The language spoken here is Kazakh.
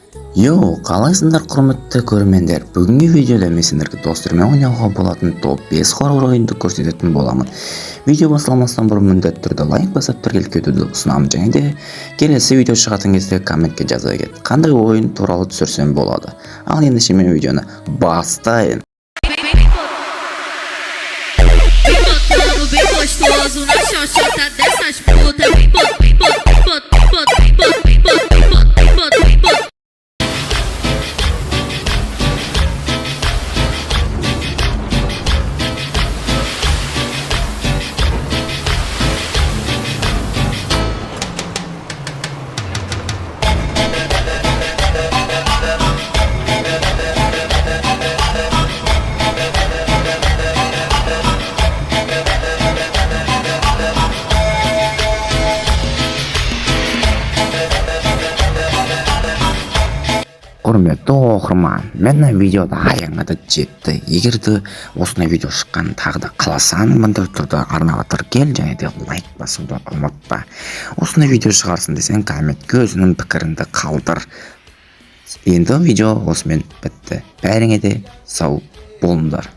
Қалайсыңдар құрметті көрермендер? Бүгінгі видеода мен сендерге достармен ойнауға болатын топ 5 хоррор ойынды көрсететін боламын. Видео басламастан бұрын міндетті түрде лайк басып тіркеліп кетуді ұсынамын, және де келесі видео шығатын кезде комментке жаза кет, қандай ойын туралы түсірсем болады. Ал ендеше мен видеоны бастайын. Құрметті оқырман, мен видеода аяғына да жетті. Егер де осындай видео шыққан тағы да қаласаң, міндетті түрде арнаға тіркел және де лайк басуды ұмытпа. Осындай видео шығарсын десең, комментке өзіңнің пікіріңді қалдыр. Енді видео осымен бітті. Бәріңе де сау болыңдар.